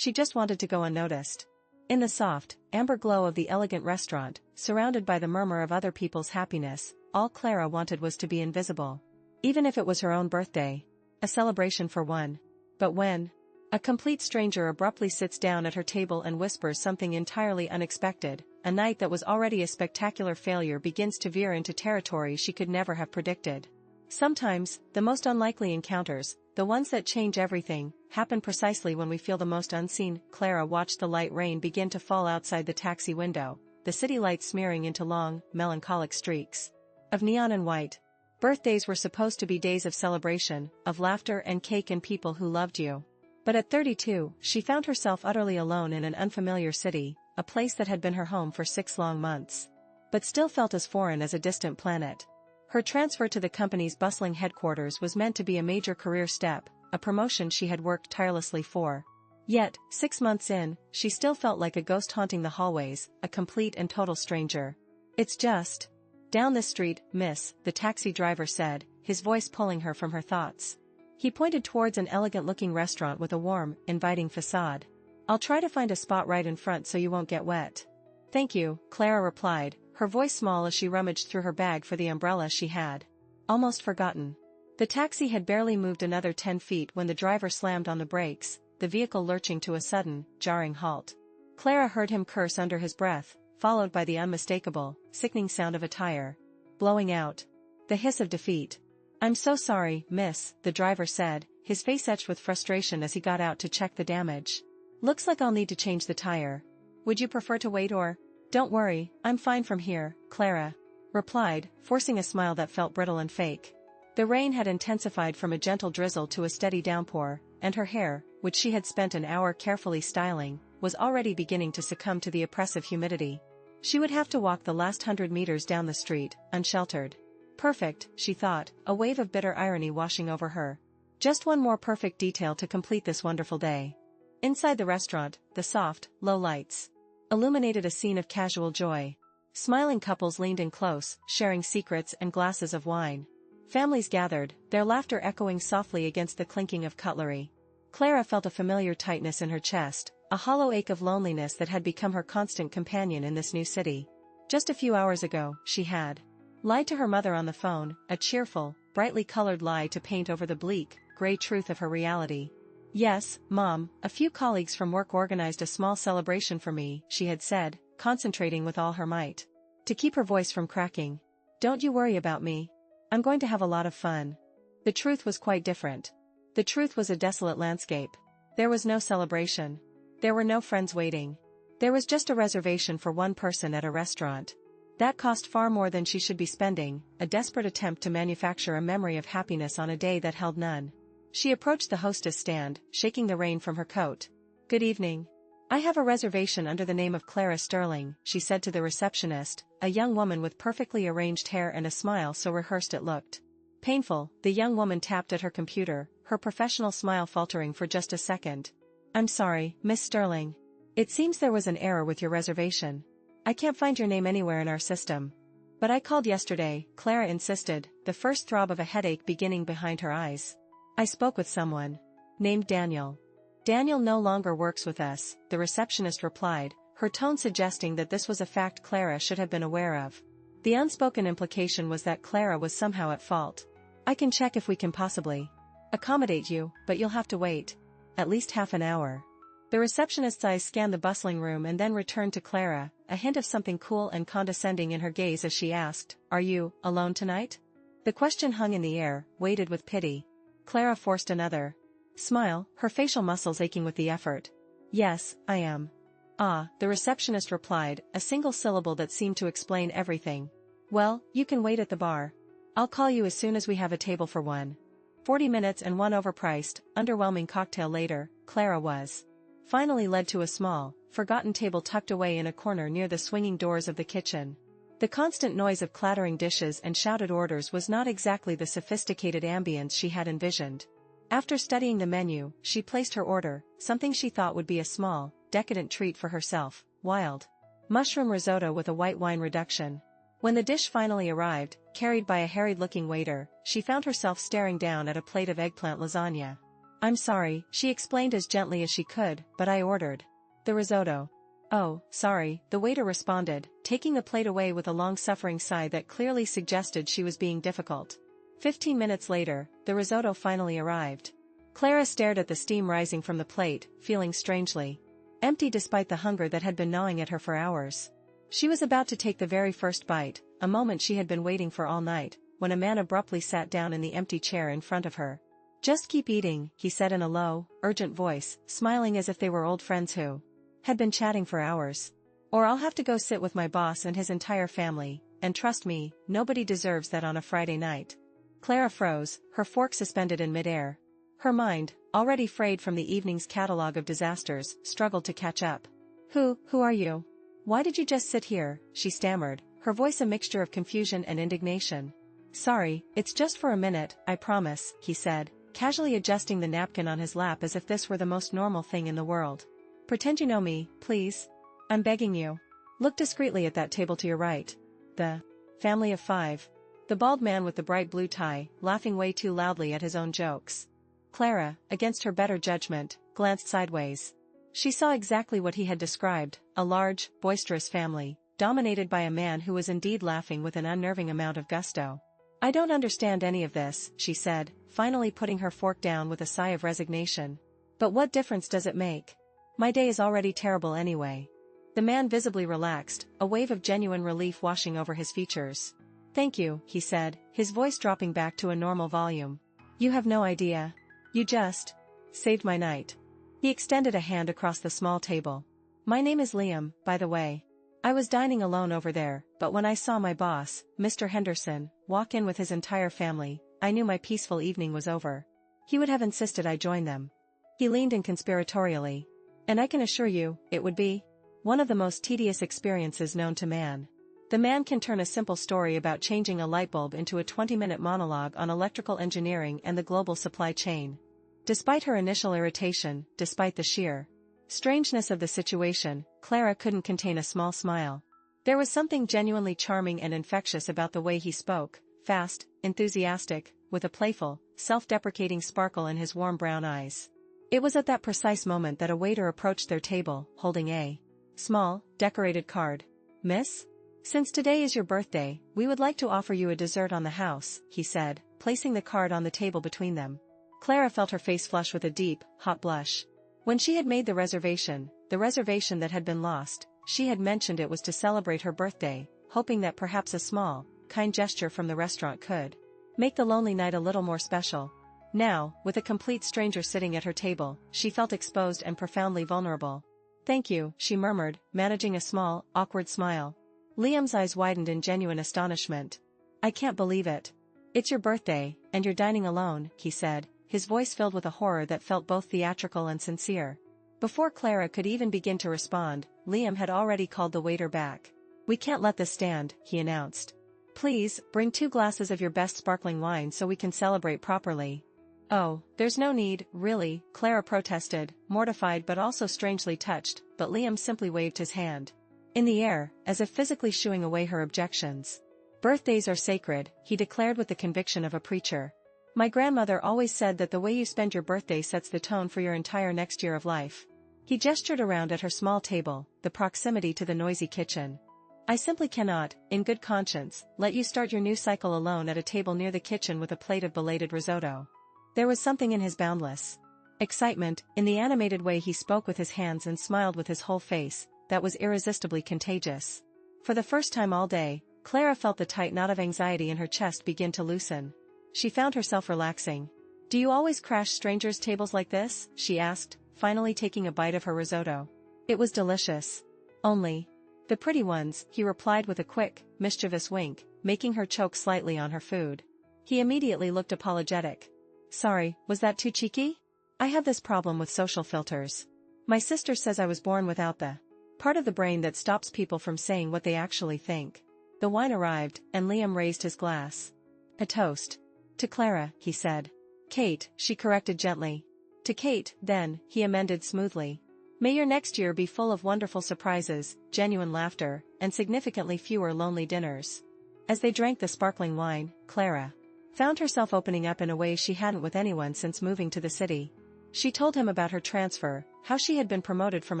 She just wanted to go unnoticed. In the soft, amber glow of the elegant restaurant, surrounded by the murmur of other people's happiness, all Clara wanted was to be invisible. Even if it was her own birthday. A celebration for one. But when a complete stranger abruptly sits down at her table and whispers something entirely unexpected, a night that was already a spectacular failure begins to veer into territory she could never have predicted. Sometimes, the most unlikely encounters, the ones that change everything, happen precisely when we feel the most unseen. Clara watched the light rain begin to fall outside the taxi window, the city lights smearing into long, melancholic streaks of neon and white. Birthdays were supposed to be days of celebration, of laughter and cake and people who loved you. But at 32, she found herself utterly alone in an unfamiliar city, a place that had been her home for 6 long months. But still felt as foreign as a distant planet. Her transfer to the company's bustling headquarters was meant to be a major career step, a promotion she had worked tirelessly for. Yet, 6 months in, she still felt like a ghost haunting the hallways, a complete and total stranger. "It's just down this street, miss," the taxi driver said, his voice pulling her from her thoughts. He pointed towards an elegant-looking restaurant with a warm, inviting facade. "I'll try to find a spot right in front so you won't get wet." "Thank you," Clara replied, her voice small as she rummaged through her bag for the umbrella she had almost forgotten. The taxi had barely moved another 10 feet when the driver slammed on the brakes, the vehicle lurching to a sudden, jarring halt. Clara heard him curse under his breath, followed by the unmistakable, sickening sound of a tire blowing out. The hiss of defeat. "I'm so sorry, miss," the driver said, his face etched with frustration as he got out to check the damage. "Looks like I'll need to change the tire. Would you prefer to wait or—" "Don't worry, I'm fine from here," Clara replied, forcing a smile that felt brittle and fake. The rain had intensified from a gentle drizzle to a steady downpour, and her hair, which she had spent an hour carefully styling, was already beginning to succumb to the oppressive humidity. She would have to walk the last 100 meters down the street, unsheltered. Perfect, she thought, a wave of bitter irony washing over her. Just one more perfect detail to complete this wonderful day. Inside the restaurant, the soft, low lights illuminated a scene of casual joy. Smiling couples leaned in close, sharing secrets and glasses of wine. Families gathered, their laughter echoing softly against the clinking of cutlery. Clara felt a familiar tightness in her chest, a hollow ache of loneliness that had become her constant companion in this new city. Just a few hours ago, she had lied to her mother on the phone, a cheerful, brightly colored lie to paint over the bleak, gray truth of her reality. "Yes, Mom, a few colleagues from work organized a small celebration for me," she had said, concentrating with all her might to keep her voice from cracking. "Don't you worry about me. I'm going to have a lot of fun." The truth was quite different. The truth was a desolate landscape. There was no celebration. There were no friends waiting. There was just a reservation for one person at a restaurant. That cost far more than she should be spending, a desperate attempt to manufacture a memory of happiness on a day that held none. She approached the hostess stand, shaking the rain from her coat. "Good evening. I have a reservation under the name of Clara Sterling," she said to the receptionist, a young woman with perfectly arranged hair and a smile so rehearsed it looked painful. The young woman tapped at her computer, her professional smile faltering for just a second. "I'm sorry, Miss Sterling. It seems there was an error with your reservation. I can't find your name anywhere in our system." "But I called yesterday," Clara insisted, the first throb of a headache beginning behind her eyes. "I spoke with someone named Daniel." "Daniel no longer works with us," the receptionist replied, her tone suggesting that this was a fact Clara should have been aware of. The unspoken implication was that Clara was somehow at fault. "I can check if we can possibly accommodate you, but you'll have to wait at least half an hour." The receptionist's eyes scanned the bustling room and then returned to Clara, a hint of something cool and condescending in her gaze as she asked, "Are you alone tonight?" The question hung in the air, weighted with pity. Clara forced another smile, her facial muscles aching with the effort. "Yes, I am." "Ah," the receptionist replied, a single syllable that seemed to explain everything. "Well, you can wait at the bar. I'll call you as soon as we have a table for one." 40 minutes and one overpriced, underwhelming cocktail later, Clara was finally led to a small, forgotten table tucked away in a corner near the swinging doors of the kitchen. The constant noise of clattering dishes and shouted orders was not exactly the sophisticated ambience she had envisioned. After studying the menu, she placed her order, something she thought would be a small, decadent treat for herself, wild mushroom risotto with a white wine reduction. When the dish finally arrived, carried by a harried-looking waiter, she found herself staring down at a plate of eggplant lasagna. I'm sorry, she explained as gently as she could, but I ordered the risotto. Oh, sorry, the waiter responded, taking the plate away with a long-suffering sigh that clearly suggested she was being difficult. 15 minutes later, the risotto finally arrived. Clara stared at the steam rising from the plate, feeling strangely empty despite the hunger that had been gnawing at her for hours. She was about to take the very first bite, a moment she had been waiting for all night, when a man abruptly sat down in the empty chair in front of her. Just keep eating, he said in a low, urgent voice, smiling as if they were old friends who had been chatting for hours. Or I'll have to go sit with my boss and his entire family, and trust me, nobody deserves that on a Friday night. Clara froze, her fork suspended in midair. Her mind, already frayed from the evening's catalogue of disasters, struggled to catch up. Who are you? Why did you just sit here? She stammered, her voice a mixture of confusion and indignation. Sorry, it's just for a minute, I promise, he said, casually adjusting the napkin on his lap as if this were the most normal thing in the world. Pretend you know me, please. I'm begging you. Look discreetly at that table to your right. The family of 5. The bald man with the bright blue tie, laughing way too loudly at his own jokes. Clara, against her better judgment, glanced sideways. She saw exactly what he had described, a large, boisterous family, dominated by a man who was indeed laughing with an unnerving amount of gusto. I don't understand any of this, she said, finally putting her fork down with a sigh of resignation. But what difference does it make? My day is already terrible anyway. The man visibly relaxed, a wave of genuine relief washing over his features. Thank you, he said, his voice dropping back to a normal volume. You have no idea. You just saved my night. He extended a hand across the small table. My name is Liam, by the way. I was dining alone over there, but when I saw my boss, Mr. Henderson, walk in with his entire family, I knew my peaceful evening was over. He would have insisted I join them. He leaned in conspiratorially. And I can assure you, it would be one of the most tedious experiences known to man. The man can turn a simple story about changing a light bulb into a 20-minute monologue on electrical engineering and the global supply chain. Despite her initial irritation, despite the sheer strangeness of the situation, Clara couldn't contain a small smile. There was something genuinely charming and infectious about the way he spoke, fast, enthusiastic, with a playful, self-deprecating sparkle in his warm brown eyes. It was at that precise moment that a waiter approached their table, holding a small, decorated card. Miss? Since today is your birthday, we would like to offer you a dessert on the house, he said, placing the card on the table between them. Clara felt her face flush with a deep, hot blush. When she had made the reservation that had been lost, she had mentioned it was to celebrate her birthday, hoping that perhaps a small, kind gesture from the restaurant could make the lonely night a little more special. Now, with a complete stranger sitting at her table, she felt exposed and profoundly vulnerable. Thank you, she murmured, managing a small, awkward smile. Liam's eyes widened in genuine astonishment. I can't believe it. It's your birthday, and you're dining alone, he said, his voice filled with a horror that felt both theatrical and sincere. Before Clara could even begin to respond, Liam had already called the waiter back. We can't let this stand, he announced. Please, bring 2 glasses of your best sparkling wine so we can celebrate properly. Oh, there's no need, really, Clara protested, mortified but also strangely touched, but Liam simply waved his hand in the air, as if physically shooing away her objections. Birthdays are sacred, he declared with the conviction of a preacher. My grandmother always said that the way you spend your birthday sets the tone for your entire next year of life. He gestured around at her small table, the proximity to the noisy kitchen. I simply cannot, in good conscience, let you start your new cycle alone at a table near the kitchen with a plate of belated risotto. There was something in his boundless excitement, in the animated way he spoke with his hands and smiled with his whole face, that was irresistibly contagious. For the first time all day, Clara felt the tight knot of anxiety in her chest begin to loosen. She found herself relaxing. Do you always crash strangers' tables like this? She asked, finally taking a bite of her risotto. It was delicious. Only the pretty ones, he replied with a quick, mischievous wink, making her choke slightly on her food. He immediately looked apologetic. Sorry, was that too cheeky? I have this problem with social filters. My sister says I was born without the part of the brain that stops people from saying what they actually think. The wine arrived, and Liam raised his glass. A toast. To Clara, he said. Kate, she corrected gently. To Kate, then, he amended smoothly. May your next year be full of wonderful surprises, genuine laughter, and significantly fewer lonely dinners. As they drank the sparkling wine, Clara found herself opening up in a way she hadn't with anyone since moving to the city. She told him about her transfer, how she had been promoted from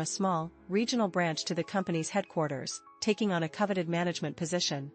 a small, regional branch to the company's headquarters, taking on a coveted management position.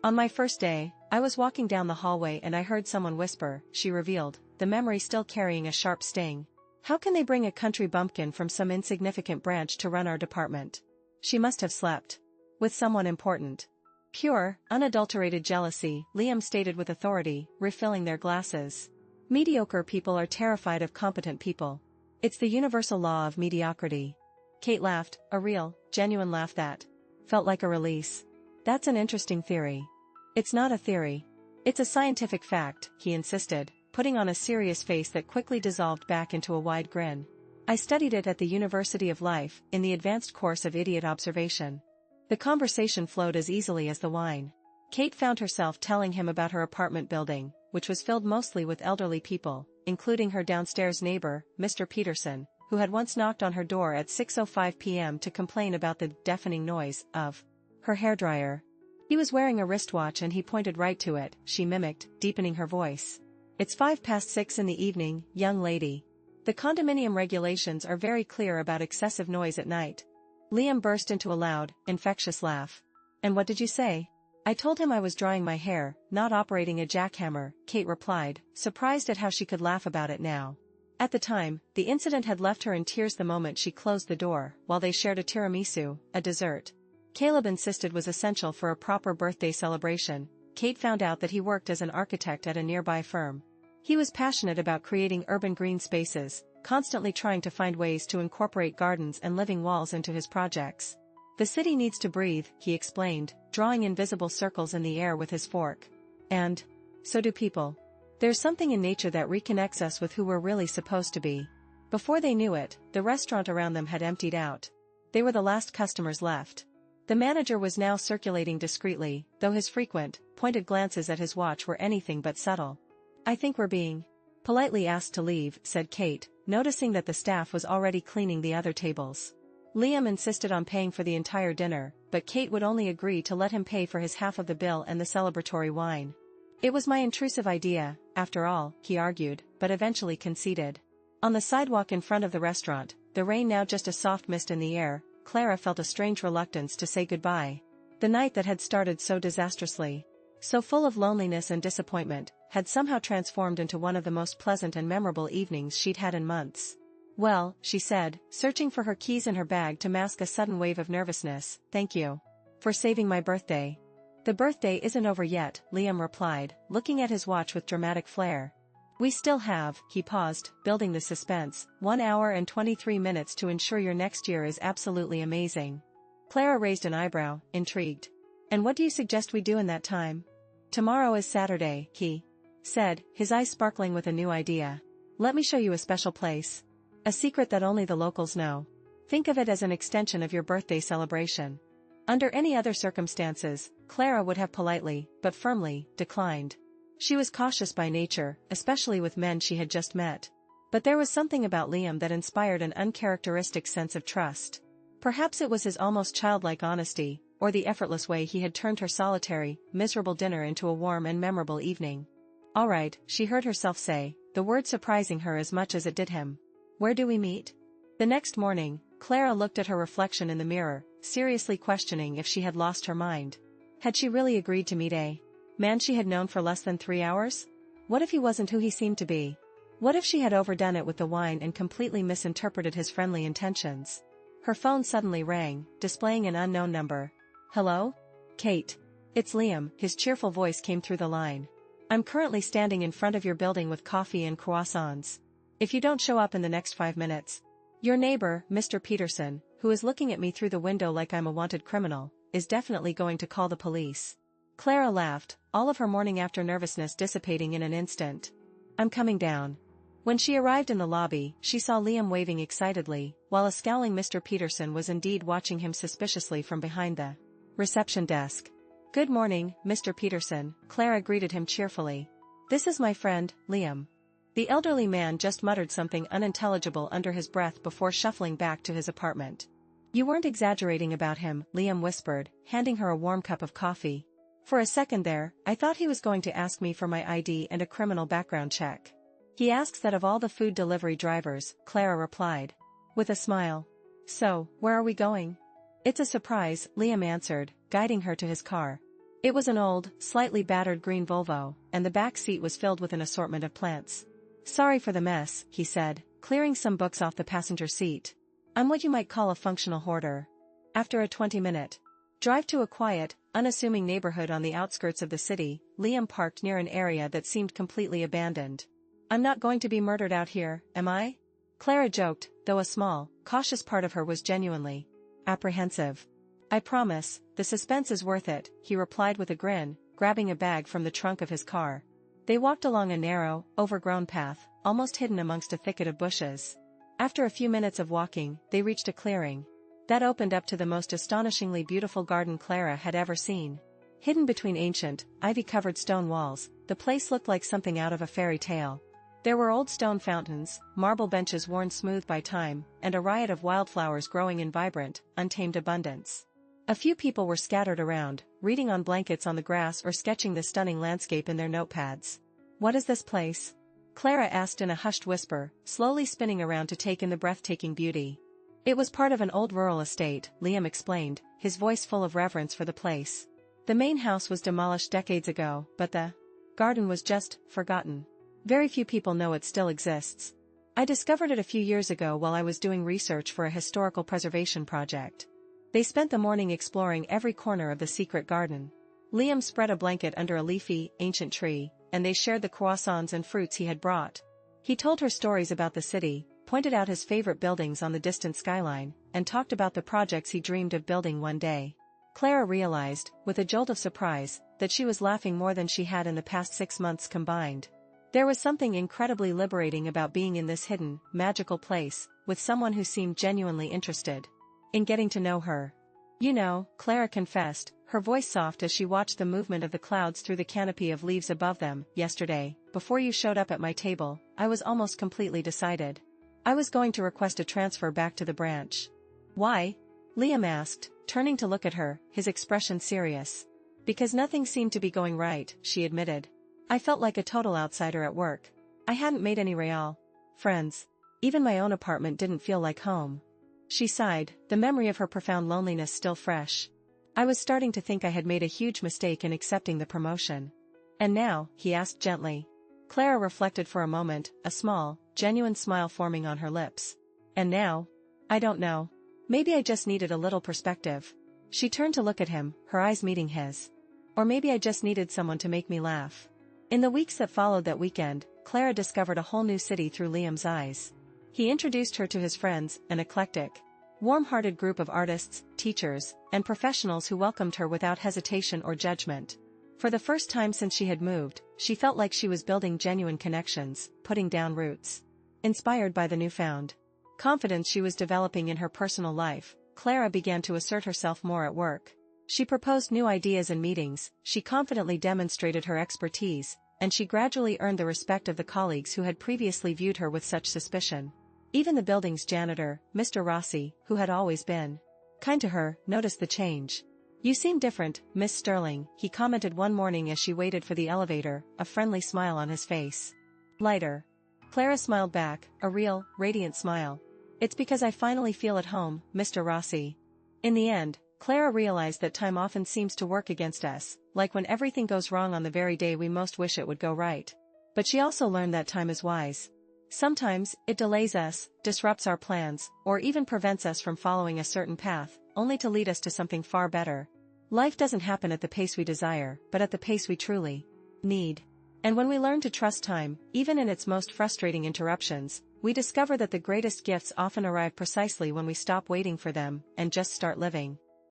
On my first day, I was walking down the hallway and I heard someone whisper, she revealed, the memory still carrying a sharp sting. How can they bring a country bumpkin from some insignificant branch to run our department? She must have slept with someone important. Pure, unadulterated jealousy, Liam stated with authority, refilling their glasses. Mediocre people are terrified of competent people. It's the universal law of mediocrity. Kate laughed, a real, genuine laugh that felt like a release. That's an interesting theory. It's not a theory. It's a scientific fact, he insisted, putting on a serious face that quickly dissolved back into a wide grin. I studied it at the University of Life, in the advanced course of idiot observation. The conversation flowed as easily as the wine. Kate found herself telling him about her apartment building, which was filled mostly with elderly people, including her downstairs neighbor, Mr. Peterson, who had once knocked on her door at 6:05 p.m. to complain about the deafening noise of her hairdryer. He was wearing a wristwatch and he pointed right to it, she mimicked, deepening her voice. It's 6:05 in the evening, young lady. The condominium regulations are very clear about excessive noise at night. Liam burst into a loud, infectious laugh. And what did you say? I told him I was drying my hair, not operating a jackhammer, Kate replied, surprised at how she could laugh about it now. At the time, the incident had left her in tears the moment she closed the door, while they shared a tiramisu, a dessert Caleb insisted was essential for a proper birthday celebration. Kate found out that he worked as an architect at a nearby firm. He was passionate about creating urban green spaces, constantly trying to find ways to incorporate gardens and living walls into his projects. The city needs to breathe, he explained, drawing invisible circles in the air with his fork. And so do people. There's something in nature that reconnects us with who we're really supposed to be. Before they knew it, the restaurant around them had emptied out. They were the last customers left. The manager was now circulating discreetly, though his frequent, pointed glances at his watch were anything but subtle. I think we're being politely asked to leave, said Kate, noticing that the staff was already cleaning the other tables. Liam insisted on paying for the entire dinner, but Kate would only agree to let him pay for his half of the bill and the celebratory wine. It was my intrusive idea, after all, he argued, but eventually conceded. On the sidewalk in front of the restaurant, the rain now just a soft mist in the air, Clara felt a strange reluctance to say goodbye. The night that had started so disastrously, so full of loneliness and disappointment, had somehow transformed into one of the most pleasant and memorable evenings she'd had in months. Well, she said, searching for her keys in her bag to mask a sudden wave of nervousness, thank you for saving my birthday. The birthday isn't over yet, Liam replied, looking at his watch with dramatic flair. We still have, he paused, building the suspense, 1 hour and 23 minutes to ensure your next year is absolutely amazing. Clara raised an eyebrow, intrigued. And what do you suggest we do in that time? Tomorrow is Saturday, he said, his eyes sparkling with a new idea. Let me show you a special place. A secret that only the locals know. Think of it as an extension of your birthday celebration. Under any other circumstances, Clara would have politely, but firmly, declined. She was cautious by nature, especially with men she had just met. But there was something about Liam that inspired an uncharacteristic sense of trust. Perhaps it was his almost childlike honesty, or the effortless way he had turned her solitary, miserable dinner into a warm and memorable evening. All right, she heard herself say, the word surprising her as much as it did him. Where do we meet? The next morning, Clara looked at her reflection in the mirror, seriously questioning if she had lost her mind. Had she really agreed to meet a man she had known for less than 3 hours? What if he wasn't who he seemed to be? What if she had overdone it with the wine and completely misinterpreted his friendly intentions? Her phone suddenly rang, displaying an unknown number. Hello? Kate. It's Liam, his cheerful voice came through the line. I'm currently standing in front of your building with coffee and croissants. If you don't show up in the next 5 minutes, your neighbor, Mr. Peterson, who is looking at me through the window like I'm a wanted criminal, is definitely going to call the police. Clara laughed, all of her morning after nervousness dissipating in an instant. I'm coming down. When she arrived in the lobby, she saw Liam waving excitedly, while a scowling Mr. Peterson was indeed watching him suspiciously from behind the reception desk. Good morning, Mr. Peterson, Clara greeted him cheerfully. This is my friend, Liam. The elderly man just muttered something unintelligible under his breath before shuffling back to his apartment. You weren't exaggerating about him, Liam whispered, handing her a warm cup of coffee. For a second there, I thought he was going to ask me for my ID and a criminal background check. He asks that of all the food delivery drivers, Clara replied. With a smile. So, where are we going? It's a surprise, Liam answered, guiding her to his car. It was an old, slightly battered green Volvo, and the back seat was filled with an assortment of plants. Sorry for the mess, he said, clearing some books off the passenger seat. I'm what you might call a functional hoarder. After a 20-minute drive to a quiet, unassuming neighborhood on the outskirts of the city, Liam parked near an area that seemed completely abandoned. I'm not going to be murdered out here, am I? Clara joked, though a small, cautious part of her was genuinely apprehensive. I promise, the suspense is worth it, he replied with a grin, grabbing a bag from the trunk of his car. They walked along a narrow, overgrown path, almost hidden amongst a thicket of bushes. After a few minutes of walking, they reached a clearing that opened up to the most astonishingly beautiful garden Clara had ever seen. Hidden between ancient, ivy-covered stone walls, the place looked like something out of a fairy tale. There were old stone fountains, marble benches worn smooth by time, and a riot of wildflowers growing in vibrant, untamed abundance. A few people were scattered around, reading on blankets on the grass or sketching the stunning landscape in their notepads. What is this place? Clara asked in a hushed whisper, slowly spinning around to take in the breathtaking beauty. It was part of an old rural estate, Liam explained, his voice full of reverence for the place. The main house was demolished decades ago, but the garden was just forgotten. Very few people know it still exists. I discovered it a few years ago while I was doing research for a historical preservation project. They spent the morning exploring every corner of the secret garden. Liam spread a blanket under a leafy, ancient tree, and they shared the croissants and fruits he had brought. He told her stories about the city, pointed out his favorite buildings on the distant skyline, and talked about the projects he dreamed of building one day. Clara realized, with a jolt of surprise, that she was laughing more than she had in the past 6 months combined. There was something incredibly liberating about being in this hidden, magical place, with someone who seemed genuinely interested in getting to know her. You know, Clara confessed, her voice soft as she watched the movement of the clouds through the canopy of leaves above them. Yesterday, before you showed up at my table, I was almost completely decided. I was going to request a transfer back to the branch. Why? Liam asked, turning to look at her, his expression serious. Because nothing seemed to be going right, she admitted. I felt like a total outsider at work. I hadn't made any real friends. Even my own apartment didn't feel like home. She sighed, the memory of her profound loneliness still fresh. I was starting to think I had made a huge mistake in accepting the promotion. And now, he asked gently. Clara reflected for a moment, a small, genuine smile forming on her lips. And now? I don't know. Maybe I just needed a little perspective. She turned to look at him, her eyes meeting his. Or maybe I just needed someone to make me laugh. In the weeks that followed that weekend, Clara discovered a whole new city through Liam's eyes. He introduced her to his friends, an eclectic, warm-hearted group of artists, teachers, and professionals who welcomed her without hesitation or judgment. For the first time since she had moved, she felt like she was building genuine connections, putting down roots. Inspired by the newfound confidence she was developing in her personal life, Clara began to assert herself more at work. She proposed new ideas in meetings, she confidently demonstrated her expertise, and she gradually earned the respect of the colleagues who had previously viewed her with such suspicion. Even the building's janitor, Mr. Rossi, who had always been kind to her, noticed the change. You seem different, Miss Sterling, he commented one morning as she waited for the elevator, a friendly smile on his face. Lighter. Clara smiled back, a real, radiant smile. It's because I finally feel at home, Mr. Rossi. In the end, Clara realized that time often seems to work against us, like when everything goes wrong on the very day we most wish it would go right. But she also learned that time is wise. Sometimes, it delays us, disrupts our plans, or even prevents us from following a certain path, only to lead us to something far better. Life doesn't happen at the pace we desire, but at the pace we truly need. And when we learn to trust time, even in its most frustrating interruptions, we discover that the greatest gifts often arrive precisely when we stop waiting for them, and just start living.